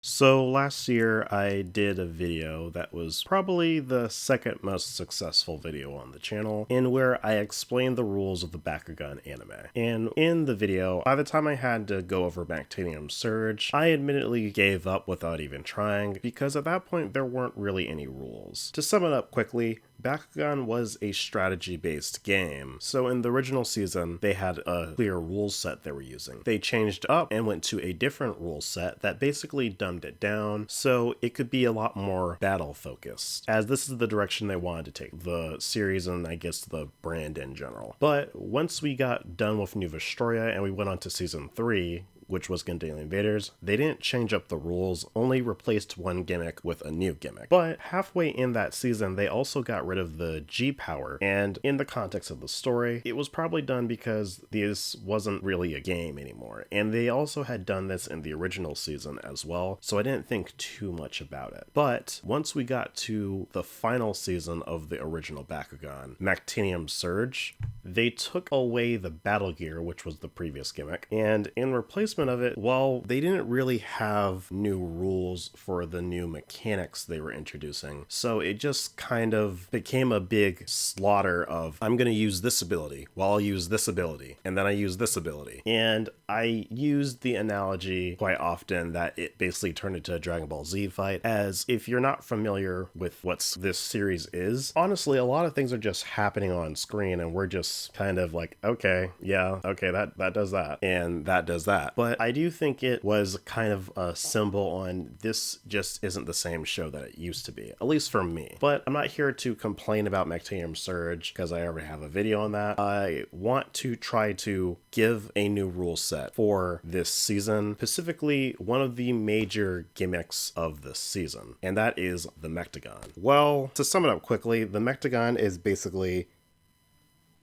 So last year I did a video that was probably the second most successful video on the channel, in where I explained the rules of the Bakugan anime. And in the video, by the time I had to go over Mechtogan Surge, I admittedly gave up without even trying, because at that point there weren't really any rules. To sum it up quickly, Bakugan was a strategy-based game, so in the original season, they had a clear rule set they were using. They changed up and went to a different rule set that basically dumbed it down, so it could be a lot more battle-focused, as this is the direction they wanted to take the series and I guess the brand in general. But once we got done with New Vestroia and we went on to Season 3, which was Gundam Invaders, they didn't change up the rules, only replaced one gimmick with a new gimmick. But halfway in that season, they also got rid of the G-Power, and in the context of the story, it was probably done because this wasn't really a game anymore, and they also had done this in the original season as well, so I didn't think too much about it. But once we got to the final season of the original Bakugan, Mechtogan Surge, they took away the battle gear, which was the previous gimmick, and in replacement of it, well, they didn't really have new rules for the new mechanics they were introducing, so it just kind of became a big slaughter of, I'm going to use this ability, well, I'll use this ability, and then I use this ability. And I used the analogy quite often that it basically turned into a Dragon Ball Z fight, as if you're not familiar with what this series is, honestly, a lot of things are just happening on screen, and we're just kind of like, okay, yeah, okay, that does that, and that does that. But I do think it was kind of a symbol on this just isn't the same show that it used to be, at least for me. But I'm not here to complain about Mechtogan Surge because I already have a video on that. I want to try to give a new rule set for this season, specifically one of the major gimmicks of this season, and that is the Mechtogan. Well, to sum it up quickly, the Mechtogan is basically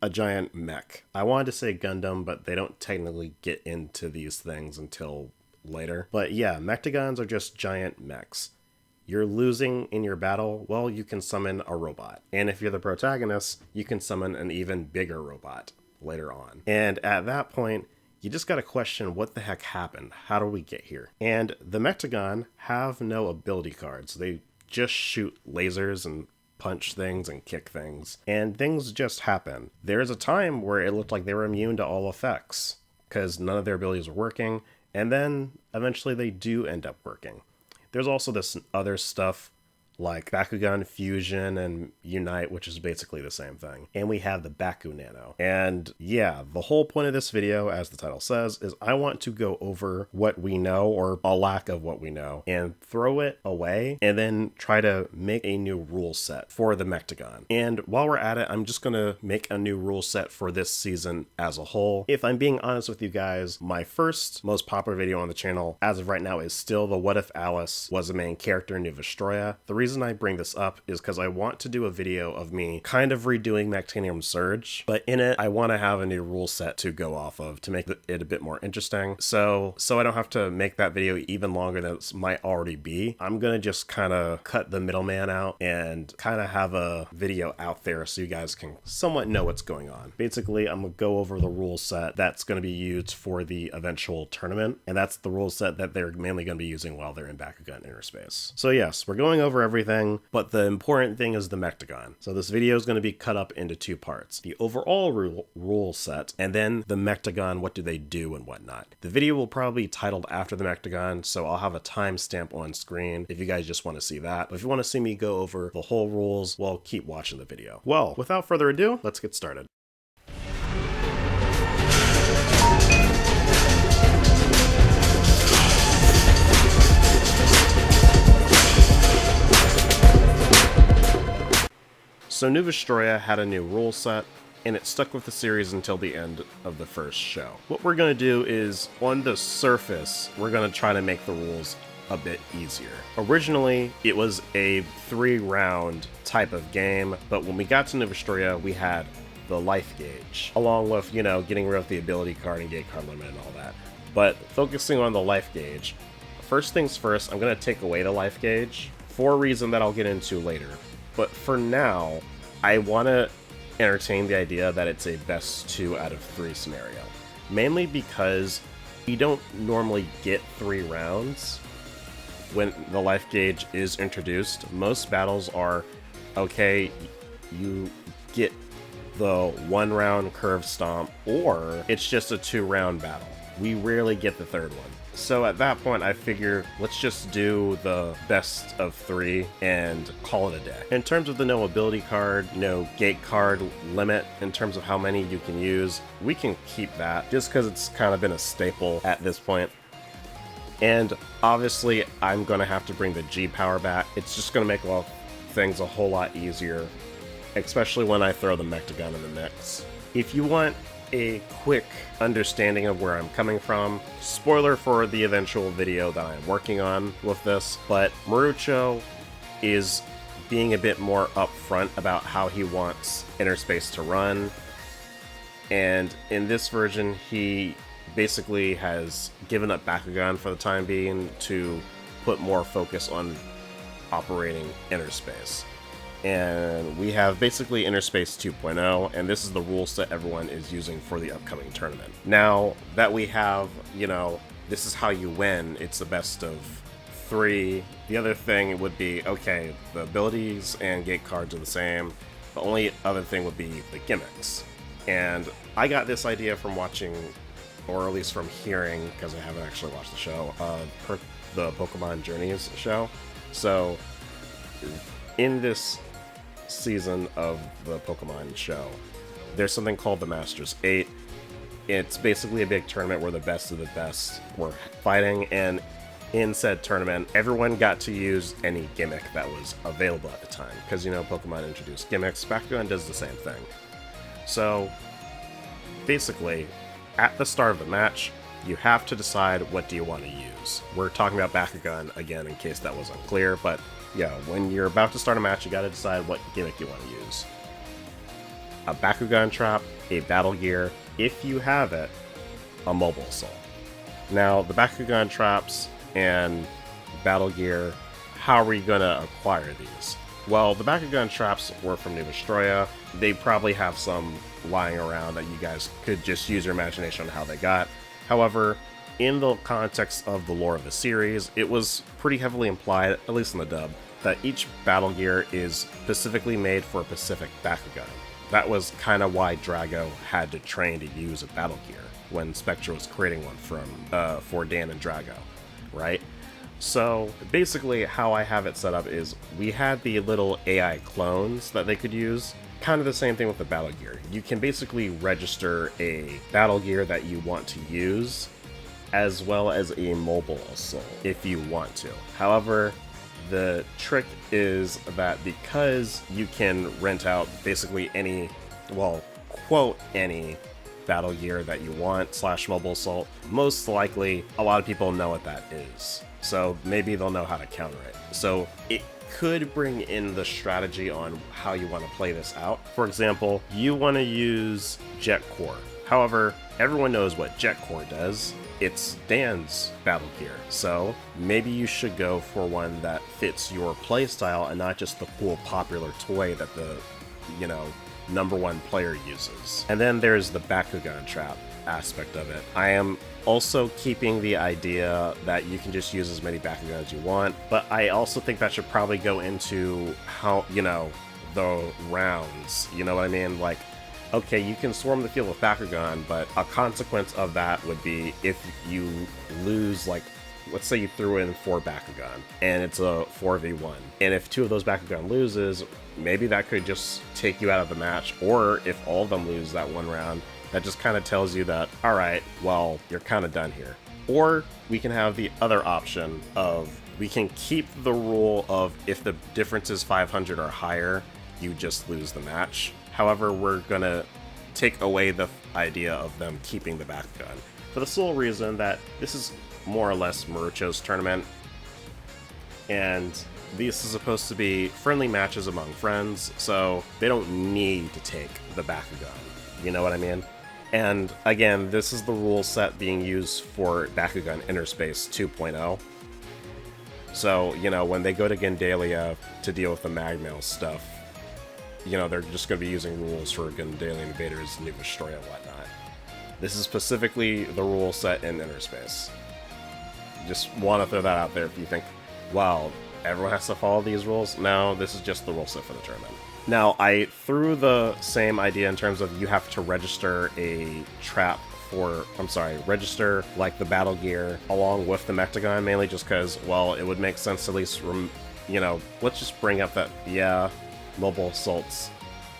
a giant mech. I wanted to say Gundam, but they don't technically get into these things until later. But yeah, Mechtogans are just giant mechs. You're losing in your battle, well, you can summon a robot. And if you're the protagonist, you can summon an even bigger robot later on. And at that point, you just gotta question what the heck happened. How do we get here? And the Mechtogan have no ability cards. They just shoot lasers and punch things and kick things, and things just happen. There's a time where it looked like they were immune to all effects because none of their abilities were working, and then eventually they do end up working. There's also this other stuff like Bakugan Fusion and Unite, which is basically the same thing. And we have the Baku Nano. And yeah, the whole point of this video, as the title says, is I want to go over what we know, or a lack of what we know, and throw it away, and then try to make a new rule set for the Mechtogan. And while we're at it, I'm just going to make a new rule set for this season as a whole. If I'm being honest with you guys, my first most popular video on the channel, as of right now, is still the What If Alice was the main character in New Vestroia. The reason I bring this up is because I want to do a video of me kind of redoing Mechtogan Surge, but in it I want to have a new rule set to go off of to make it a bit more interesting. So I don't have to make that video even longer than it might already be. I'm gonna just kind of cut the middleman out and kind of have a video out there so you guys can somewhat know what's going on. Basically, I'm gonna go over the rule set that's going to be used for the eventual tournament, and that's the rule set that they're mainly going to be using while they're in Bakugan Inner Space. So yes, we're going over everything, but the important thing is the Mechtogan. So this video is going to be cut up into two parts: the overall rule set, and then the Mechtogan, what do they do and whatnot. The video will probably be titled after the Mechtogan, so I'll have a timestamp on screen if you guys just want to see that. But if you want to see me go over the whole rules, well, keep watching the video. Well, without further ado, let's get started. So New Vestroia had a new rule set, and it stuck with the series until the end of the first show. What we're going to do is, on the surface, we're going to try to make the rules a bit easier. Originally, it was a 3-round type of game, but when we got to New Vestroia, we had the life gauge, along with, you know, getting rid of the ability card and gate card limit and all that. But focusing on the life gauge, first things first, I'm going to take away the life gauge for a reason that I'll get into later. But for now, I want to entertain the idea that it's a best 2 out of 3 scenario. Mainly because you don't normally get 3 rounds. when the life gauge is introduced, most battles are, okay, you get the 1-round curve stomp, or it's just a 2-round battle. We rarely get the third one. So at that point, I figure let's just do the best of 3 and call it a day. In terms of the no ability card, no gate card limit, in terms of how many you can use, we can keep that just because it's kind of been a staple at this point. And obviously, I'm going to have to bring the G power back. It's just going to make things a whole lot easier, especially when I throw the Mechtogan in the mix. If you want a quick understanding of where I'm coming from, spoiler for the eventual video that I'm working on with this, but Marucho is being a bit more upfront about how he wants Inner Space to run, and in this version he basically has given up Bakugan for the time being to put more focus on operating Inner Space. And we have basically Inner Space 2.0, and this is the rule set everyone is using for the upcoming tournament. Now that we have, this is how you win, it's the best of 3. The other thing would be, okay, the abilities and gate cards are the same. The only other thing would be the gimmicks. And I got this idea from watching, or at least from hearing, because I haven't actually watched the show, the Pokemon Journeys show. So in this season of the Pokemon show, there's something called the Masters 8. It's basically a big tournament where the best of the best were fighting, and in said tournament, everyone got to use any gimmick that was available at the time, because Pokemon introduced gimmicks. Bakugan does the same thing. So basically, at the start of the match, you have to decide what do you want to use. We're talking about Bakugan again in case that was unclear, but yeah, when you're about to start a match, you gotta decide what gimmick you want to use. A Bakugan trap, a battle gear, if you have it, a mobile assault. Now, the Bakugan traps and battle gear, how are we gonna acquire these? Well, the Bakugan traps were from New Vestroya. They probably have some lying around that you guys could just use your imagination on how they got. However, in the context of the lore of the series, it was pretty heavily implied, at least in the dub, that each battle gear is specifically made for a specific Bakugan. That was kind of why Drago had to train to use a battle gear when Spectra was creating one for Dan and Drago, right? So basically how I have it set up is we had the little AI clones that they could use. Kind of the same thing with the battle gear. You can basically register a battle gear that you want to use, as well as a mobile assault if you want to. However, the trick is that because you can rent out basically any, well, quote, any battle gear that you want / mobile assault, most likely a lot of people know what that is. So maybe they'll know how to counter it. So it could bring in the strategy on how you want to play this out. For example, you want to use Jet Core. However, everyone knows what Jet Core does. It's Dan's battle gear. So maybe you should go for one that fits your playstyle and not just the cool popular toy that the, #1 player uses. And then there's the Bakugan trap aspect of it. I am also keeping the idea that you can just use as many Bakugan as you want, but I also think that should probably go into how, the rounds, you know what I mean? Like, okay, you can swarm the field with Bakugan, but a consequence of that would be if you lose, like, let's say you threw in 4 Bakugan, and it's a 4v1, and if 2 of those Bakugan loses, maybe that could just take you out of the match, or if all of them lose that one round, that just kind of tells you that, alright, well, you're kind of done here. Or we can have the other option of, we can keep the rule of if the difference is 500 or higher, you just lose the match. However, we're gonna take away the idea of them keeping the Bakugan, for the sole reason that this is more or less Marucho's tournament, and this is supposed to be friendly matches among friends, so they don't need to take the Bakugan. You know what I mean? And again, this is the rule set being used for Bakugan Inner Space 2.0. So, when they go to Gendalia to deal with the Magmail stuff, they're just going to be using rules for Gandalian invaders, New Vestroya, and whatnot. This is specifically the rule set in Inner Space. Just want to throw that out there if you think wow, everyone has to follow these rules? No, this is just the rule set for the tournament. Now, I threw the same idea in terms of you have to register a trap register like the battle gear along with the Mechtogan, mainly just because, well, it would make sense to at least, let's just bring up that, yeah, mobile assaults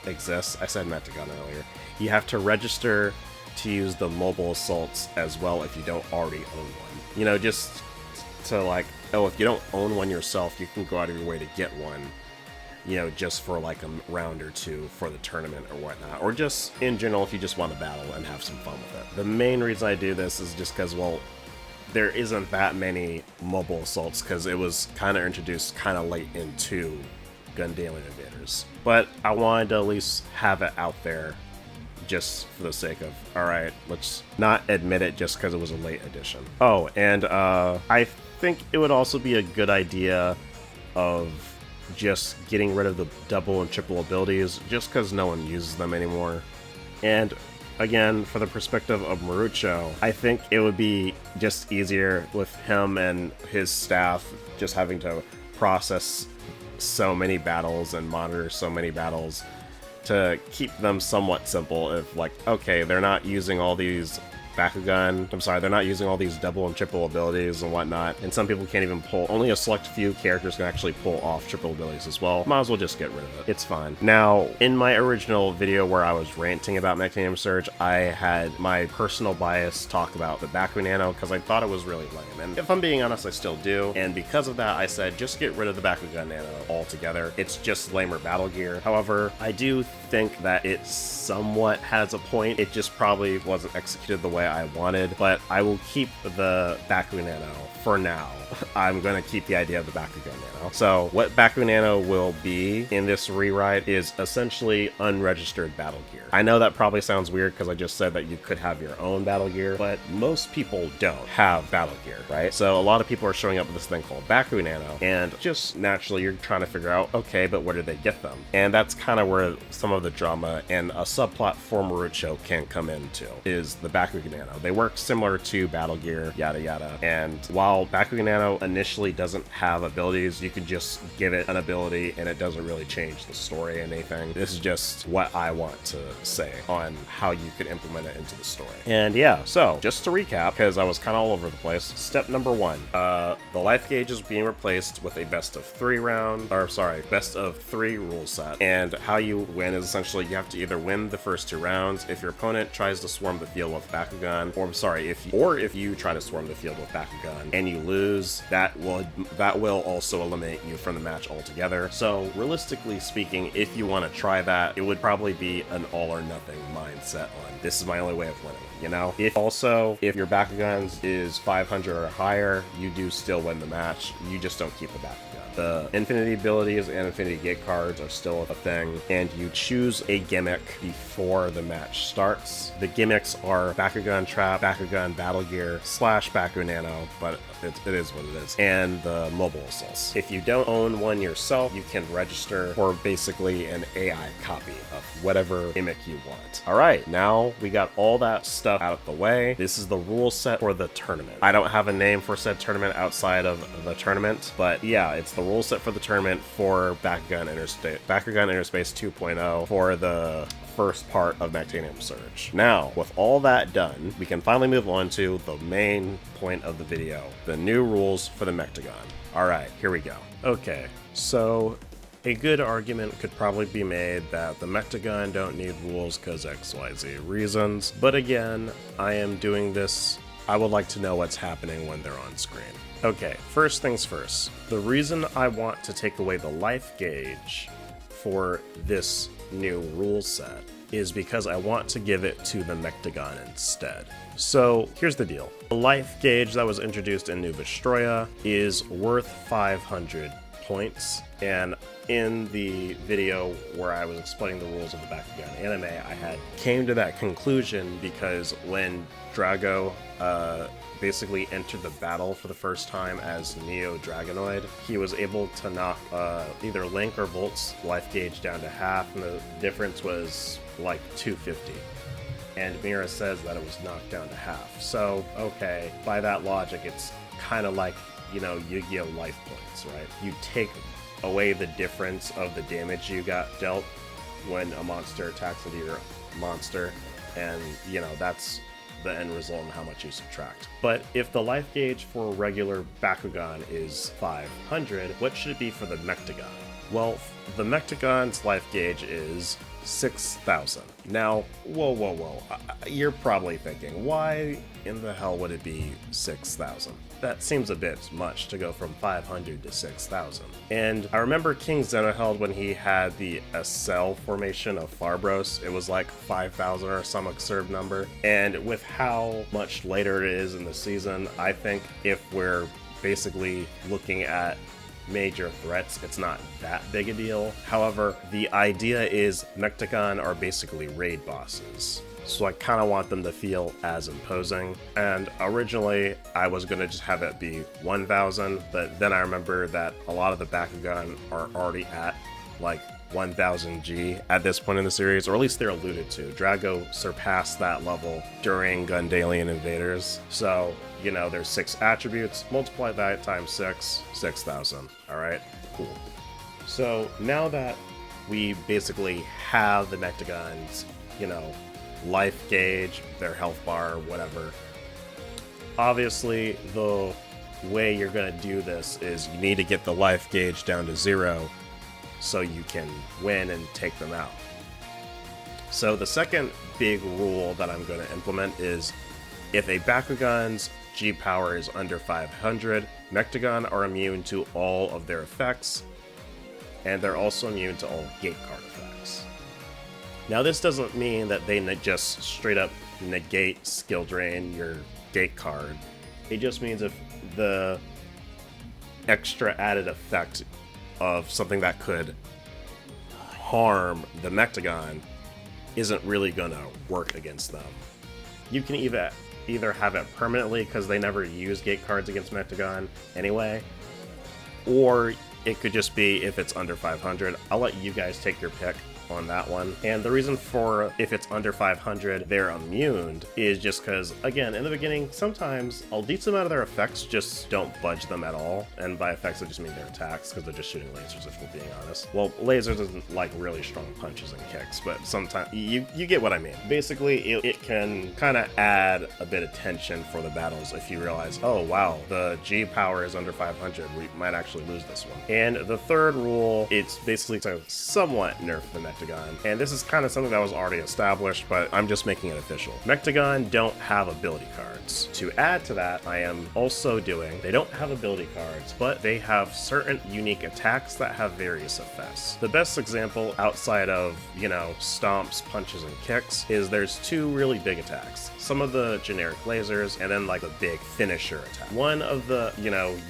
exist. I said Mechtogan earlier. You have to register to use the mobile assaults as well if you don't already own one. Just to like, oh, if you don't own one yourself, you can go out of your way to get one, just for like a round or two for the tournament or whatnot, or just in general if you just want to battle and have some fun with it. The main reason I do this is just because, well, there isn't that many mobile assaults because it was kind of introduced kind of late into Gundalian Invaders. But I wanted to at least have it out there just for the sake of, alright, let's not admit it just because it was a late edition. Oh, and I think it would also be a good idea of just getting rid of the double and triple abilities just because no one uses them anymore. And again, for the perspective of Marucho, I think it would be just easier with him and his staff just having to process so many battles and monitor so many battles to keep them somewhat simple. If like, okay, they're not using all these they're not using all these double and triple abilities and whatnot, and some people can't even pull, only a select few characters can actually pull off triple abilities as well. Might as well just get rid of it. It's fine. Now, in my original video where I was ranting about Mechtogan Surge, I had my personal bias talk about the Bakugan Nano because I thought it was really lame, and if I'm being honest, I still do, and because of that, I said just get rid of the Bakugan Nano altogether. It's just lamer battle gear. However, I do think that it somewhat has a point. It just probably wasn't executed the way I wanted, but I will keep the Bakugan Nano for now. I'm going to keep the idea of the Bakugan Nano. So what Bakugan Nano will be in this rewrite is essentially unregistered battle gear. I know that probably sounds weird because I just said that you could have your own battle gear, but most people don't have battle gear, right? So a lot of people are showing up with this thing called Bakugan Nano, and just naturally you're trying to figure out, okay, but where did they get them? And that's kind of where some of the drama and a subplot for Marucho can come into, is the Bakugan Nano. They work similar to battle gear, yada yada, and while Bakugan Nano initially doesn't have abilities, you can just give it an ability and it doesn't really change the story and anything. This is just what I want to say on how you could implement it into the story. And yeah, so just to recap, because I was kind of all over the place, step number 1, the life gauge is being replaced with a best of 3 rule set, and how you win is essentially you have to either win the first 2 rounds if your opponent tries to swarm the field with Bakugan, or if you try to swarm the field with Bakugan and you lose, that will also eliminate you from the match altogether. So realistically speaking, if you want to try that, it would probably be an all or nothing mindset on this is my only way of winning, If your Bakugan is 500 or higher, you do still win the match, you just don't keep the Bakugan. The Infinity abilities and Infinity Gate cards are still a thing, and you choose a gimmick before the match starts. The gimmicks are Bakugan Trap, Bakugan Battle Gear, / Bakugan Nano, but it is what it is, and the mobile assaults. If you don't own one yourself, you can register for basically an AI copy of whatever gimmick you want. Alright, now we got all that stuff out of the way. This is the rule set for the tournament. I don't have a name for said tournament outside of the tournament, but yeah, it's the rule set for the tournament for Bakugan Interspace 2.0 for the first part of Mechtogan Surge. Now, with all that done, we can finally move on to the main point of the video, the new rules for the Mechtogan. Alright, here we go. Okay, so a good argument could probably be made that the Mechtogan don't need rules because XYZ reasons, but again, I am doing this, I would like to know what's happening when they're on screen. Okay, first things first. The reason I want to take away the life gauge for this new rule set is because I want to give it to the Mechtogan instead. So here's the deal. The life gauge that was introduced in New Vestroia is worth 500 points, and in the video where I was explaining the rules of the Bakugan anime, I came to that conclusion because when Drago basically entered the battle for the first time as Neo Dragonoid, he was able to knock either Link or Volt's life gauge down to half, and the difference was like 250. And Mira says that it was knocked down to half. So, okay, by that logic, it's kind of like Yu-Gi-Oh! Life points, right? You take away the difference of the damage you got dealt when a monster attacks into your monster, and that's the end result and how much you subtract. But if the life gauge for regular Bakugan is 500, what should it be for the Mechtogan? Well, the Mechtogan's life gauge is 6,000. Now, whoa. You're probably thinking, why in the hell would it be 6,000? That seems a bit much to go from 500 to 6,000. And I remember King Zenoheld, when he had the SL formation of Farbros, it was like 5,000 or some absurd number. And with how much later it is in the season, I think if we're basically looking at major threats, it's not that big a deal. However, the idea is Mechtogan are basically raid bosses, so I kind of want them to feel as imposing. And originally I was going to just have it be 1,000, but then I remember that a lot of the Bakugan are already at like 1000 G at this point in the series, or at least they're alluded to. Drago surpassed that level during Gundalian Invaders, so there's 6 attributes, multiply that times 6,000. Alright, cool. So now that we basically have the Mechtogan's, life gauge, their health bar, whatever, obviously the way you're going to do this is you need to get the life gauge down to 0 so you can win and take them out. So the second big rule that I'm going to implement is if a Bakugan's G power is under 500, Mechtogan are immune to all of their effects, and they're also immune to all gate card effects. Now this doesn't mean that they just straight up negate skill drain your gate card. It just means if the extra added effect of something that could harm the Mechtogan isn't really gonna work against them. You can either have it permanently because they never use gate cards against Mechtogan anyway, or it could just be if it's under 500. I'll let you guys take your pick on that one. And the reason for if it's under 500 they're immune is just because, again, in the beginning, sometimes a decent amount of their effects just don't budge them at all, and by effects I just mean their attacks, because they're just shooting lasers, if we're being honest. Well, lasers isn't like really strong punches and kicks, but sometimes you get what I mean. Basically it can kind of add a bit of tension for the battles if you realize, oh wow, the G power is under 500, we might actually lose this one. And the third rule, it's basically to somewhat nerf the Mechtogan. And this is kind of something that was already established, but I'm just making it official. Mechtogan don't have ability cards. To add to that, I am also doing, they don't have ability cards, but they have certain unique attacks that have various effects. The best example outside of, stomps, punches, and kicks is there's 2 really big attacks. Some of the generic lasers, and then like a big finisher attack. One of the,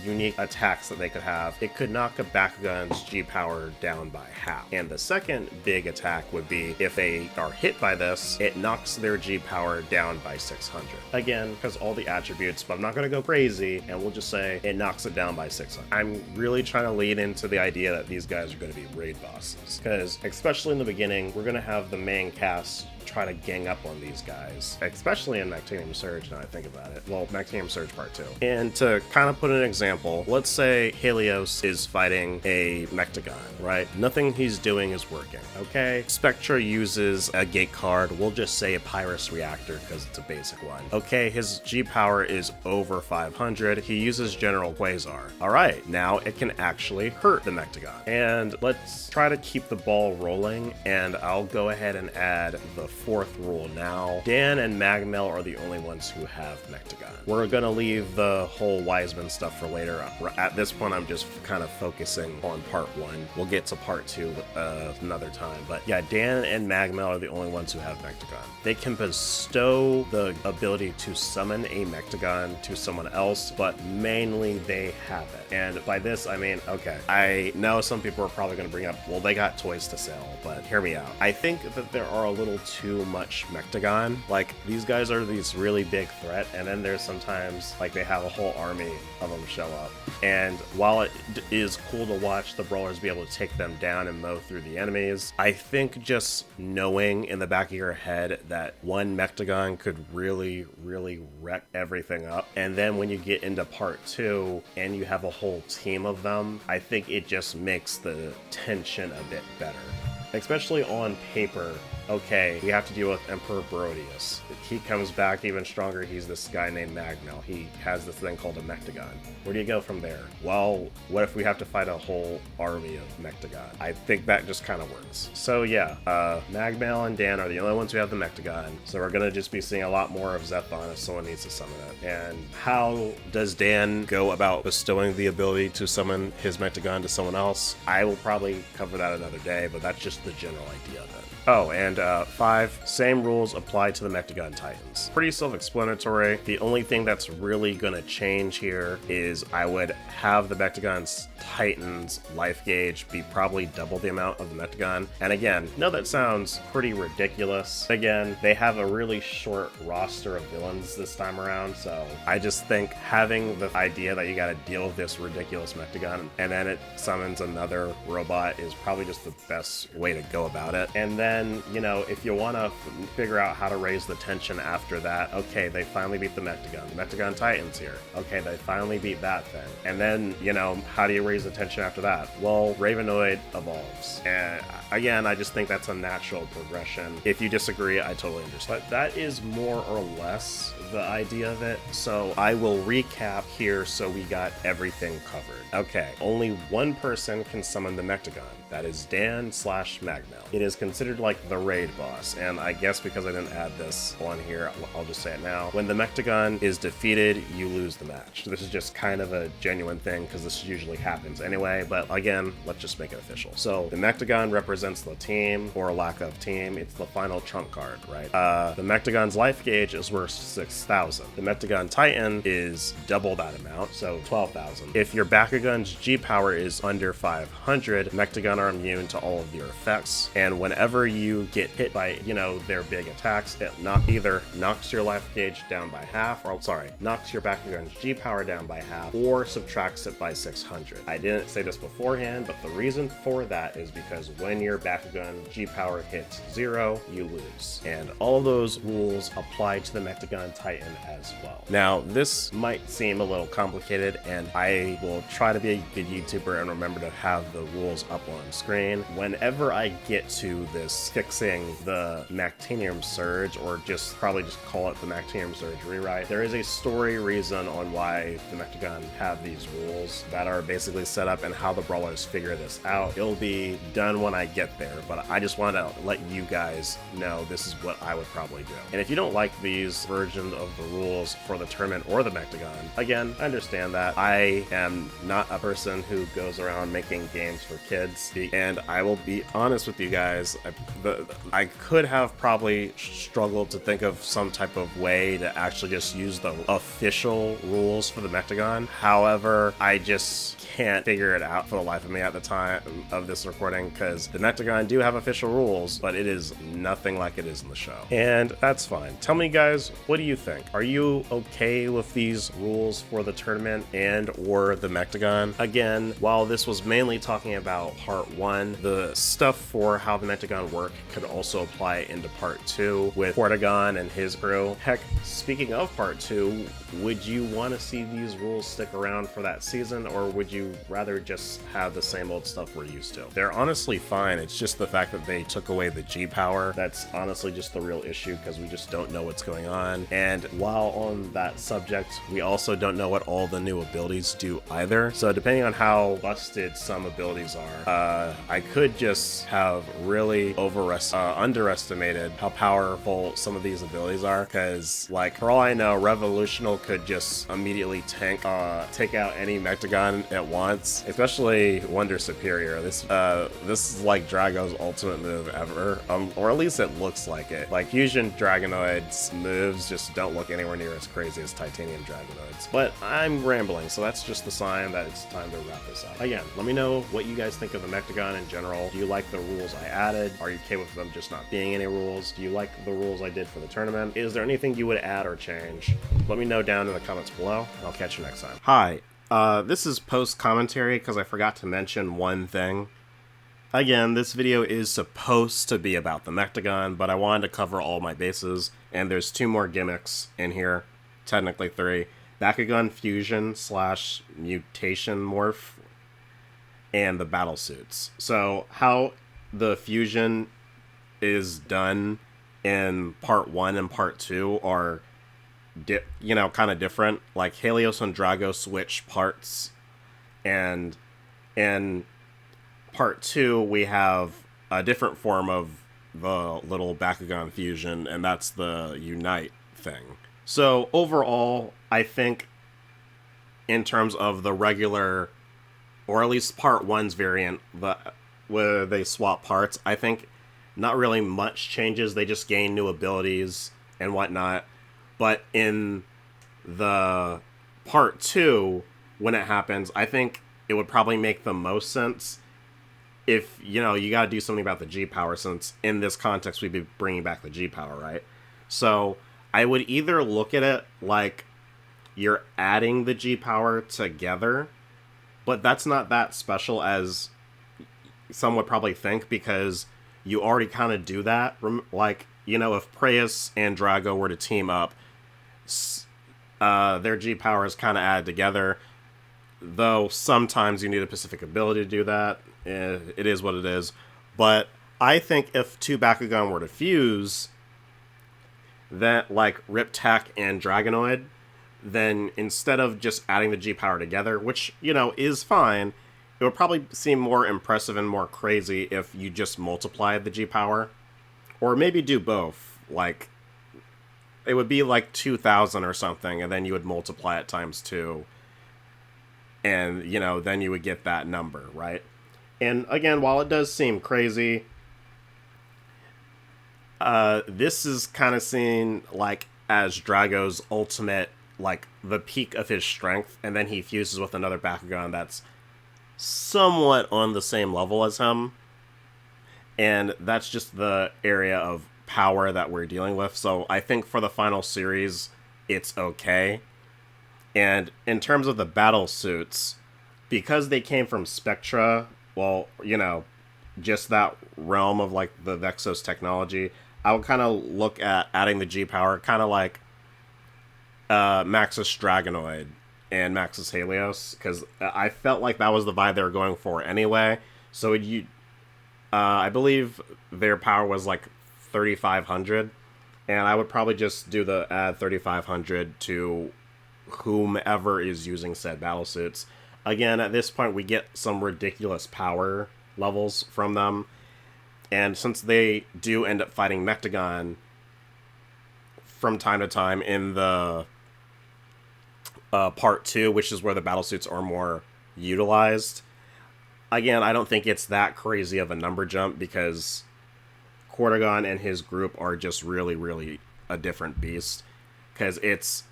unique attacks that they could have, it could knock a Bakugan's G power down by half. And the second big attack would be if they are hit by this, it knocks their G power down by 600. Again, because all the attributes, but I'm not going to go crazy, and we'll just say it knocks it down by 600. I'm really trying to lead into the idea that these guys are going to be raid bosses, because especially in the beginning, we're going to have the main cast try to gang up on these guys, especially in Mechtogan Surge, now I think about it. Well, Mechtogan Surge Part 2. And to kind of put an example, let's say Helios is fighting a Mechtogan, right? Nothing he's doing is working, okay? Spectra uses a gate card, we'll just say a Pyrus Reactor because it's a basic one. Okay, his G power is over 500, he uses General Quasar. Alright, now it can actually hurt the Mechtogan. And let's try to keep the ball rolling, and I'll go ahead and add the 4th rule now. Dan and Magmel are the only ones who have Mechtogan. We're gonna leave the whole Wiseman stuff for later. At this point, I'm just kind of focusing on part 1. We'll get to part 2 another time. But yeah, Dan and Magmel are the only ones who have Mechtogan. They can bestow the ability to summon a Mechtogan to someone else, but mainly they have it. And by this, I mean, okay, I know some people are probably gonna bring up, well, they got toys to sell, but hear me out. I think that there are a little too too much Mechtogan. Like, these guys are these really big threat, and then there's sometimes, like, they have a whole army of them show up. And while it is cool to watch the brawlers be able to take them down and mow through the enemies, I think just knowing in the back of your head that one Mechtogan could really wreck everything up, and then when you get into part 2 and you have a whole team of them, I think it just makes the tension a bit better. Especially on paper, okay, we have to deal with Emperor Brodius. He comes back even stronger. He's this guy named Magmel. He has this thing called a Mechtogan. Where do you go from there? Well, what if we have to fight a whole army of Mechtogan? I think that just kind of works. So yeah, Magmel and Dan are the only ones who have the Mechtogan. So we're going to just be seeing a lot more of Zethon if someone needs to summon it. And how does Dan go about bestowing the ability to summon his Mechtogan to someone else? I will probably cover that another day, but that's just the general idea of it. Oh, and 5, same rules apply to the Mechtogan Titans. Pretty self-explanatory. The only thing that's really going to change here is I would have the Mechtogan Titans life gauge be probably double the amount of the Mechtogan. And again, no, that sounds pretty ridiculous. Again, they have a really short roster of villains this time around, so I just think having the idea that you got to deal with this ridiculous Mechtogan and then it summons another robot is probably just the best way to go about it. And then, you know, if you want to figure out how to raise the tension after that, okay, they finally beat the Mechtogan. The Mechtogan Titan's here. Okay, they finally beat that thing. And then, you know, how do you raise the tension after that? Well, Ravenoid evolves. And again, I just think that's a natural progression. If you disagree, I totally understand. But that is more or less the idea of it. So I will recap here so we got everything covered. Okay, only one person can summon the Mechtogan. That is Dan/Magmel. It is considered like the raid boss, and I guess because I didn't add this on here, I'll just say it now. When the Mechtogan is defeated, you lose the match. This is just kind of a genuine thing because this usually happens anyway, but again, let's just make it official. So the Mechtogan represents the team or lack of team. It's the final trump card, right? The Mechtogan's life gauge is worth 6,000. The Mechtogan Titan is double that amount, so 12,000. If your Bakugan's G power is under 500, Mechtogan are immune to all of your effects, and whenever you get hit by, you know, their big attacks, it either knocks your life gauge down by half, or knocks your Bakugan's G power down by half, or subtracts it by 600. I didn't say this beforehand, but the reason for that is because when your Bakugan G power hits 0, you lose. And all those rules apply to the Mechtogan Titan as well. Now, this might seem a little complicated, and I will try to be a good YouTuber and remember to have the rules up on screen. Whenever I get to this fixing the Mactinium Surge, or probably just call it the Mactinium Surge rewrite, there is a story reason on why the Mechtogan have these rules that are basically set up and how the brawlers figure this out. It'll be done when I get there, but I just want to let you guys know this is what I would probably do. And if you don't like these versions of the rules for the tournament or the Mechtogan, again, I understand that. I am not a person who goes around making games for kids, and I will be honest with you guys, I could have probably struggled to think of some type of way to actually just use the official rules for the Mechtogan. However, I just can't figure it out for the life of me at the time of this recording, because the Mechtogan do have official rules, but it is nothing like it is in the show. And that's fine. Tell me, guys, what do you think? Are you okay with these rules for the tournament and or the Mechtogan? Again, while this was mainly talking about part 1, the stuff for how the Mechtogan work could also apply into part 2 with Portagon and his crew. Heck, speaking of part 2, would you want to see these rules stick around for that season, or would you rather just have the same old stuff we're used to? They're honestly fine. It's just the fact that they took away the G power that's honestly just the real issue, because we just don't know what's going on. And while on that subject, we also don't know what all the new abilities do either. So depending on how busted some abilities are, I could just have really underestimated how powerful some of these abilities are, because like for all I know, Revolutional could just immediately take out any Mechtogan at once, especially Wonder Superior. This is like Drago's ultimate move ever, or at least it looks like it. Like Fusion Dragonoid's moves just don't look anywhere near as crazy as Titanium Dragonoids. But I'm rambling, so that's just the sign that it's time to wrap this up. Again, let me know what you guys think of the Mechtogan in general. Do you like the rules I added? Are you okay with them just not being any rules? Do you like the rules I did for the tournament? Is there anything you would add or change? Let me know down in the comments below, and I'll catch you next time. Hi, this is post-commentary because I forgot to mention one thing. Again, this video is supposed to be about the Mechtogan, but I wanted to cover all my bases, and there's 2 more gimmicks in here, technically 3. Bakugan Fusion / Mutation Morph, and the battle suits. So, how the fusion is done in part 1 and part 2 are, kind of different. Like, Helios and Drago switch parts, and in part 2, we have a different form of the little Bakugan fusion, and that's the Unite thing. So overall, I think in terms of the regular, or at least part 1's variant, where they swap parts, I think not really much changes. They just gain new abilities and whatnot. But in the part 2, when it happens, I think it would probably make the most sense if, you gotta do something about the G-Power, since in this context we'd be bringing back the G-Power, right? So I would either look at it like you're adding the G-Power together, but that's not that special as some would probably think, because you already kind of do that. Like, if Preus and Drago were to team up, their G-Power is kind of added together, though sometimes you need a specific ability to do that. It is what it is. But I think if 2 Bakugan were to fuse, that like Riptech and Dragonoid, then instead of just adding the G-Power together, which, is fine, it would probably seem more impressive and more crazy if you just multiplied the G-Power. Or maybe do both. Like, it would be like 2,000 or something, and then you would multiply it times 2. And, then you would get that number, right? And again, while it does seem crazy, this is kind of seen like as Drago's ultimate, like the peak of his strength, and then he fuses with another Bakugan that's somewhat on the same level as him. And that's just the area of power that we're dealing with. So I think for the final series, it's okay. And in terms of the battle suits, because they came from Spectra, well, just that realm of, like, the Vexos technology, I would kind of look at adding the G-Power, kind of like Maxis Dragonoid and Maxis Helios, because I felt like that was the vibe they were going for anyway. So I believe their power was, like, 3,500, and I would probably just do the add 3,500 to whomever is using said battle suits. Again, at this point, we get some ridiculous power levels from them. And since they do end up fighting Mechtogan from time to time in the part 2, which is where the battle suits are more utilized, again, I don't think it's that crazy of a number jump, because Cordogon and his group are just really, really a different beast. Because it's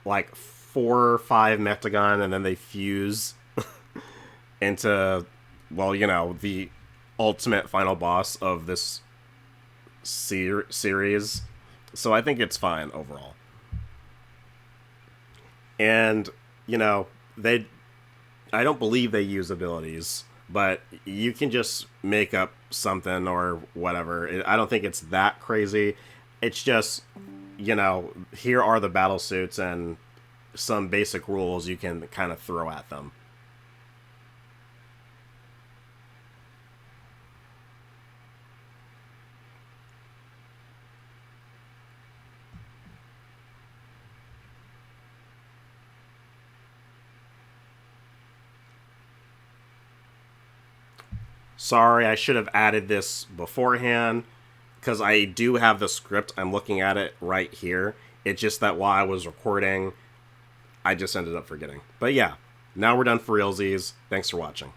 like 4 or 5 Mechtogan, and then they fuse into, well, the ultimate final boss of this series. So I think it's fine overall. And, I don't believe they use abilities, but you can just make up something or whatever. I don't think it's that crazy. It's just, here are the battle suits and some basic rules you can kind of throw at them. Sorry, I should have added this beforehand, because I do have the script. I'm looking at it right here. It's just that while I was recording, I just ended up forgetting. But yeah, now we're done for realsies. Thanks for watching.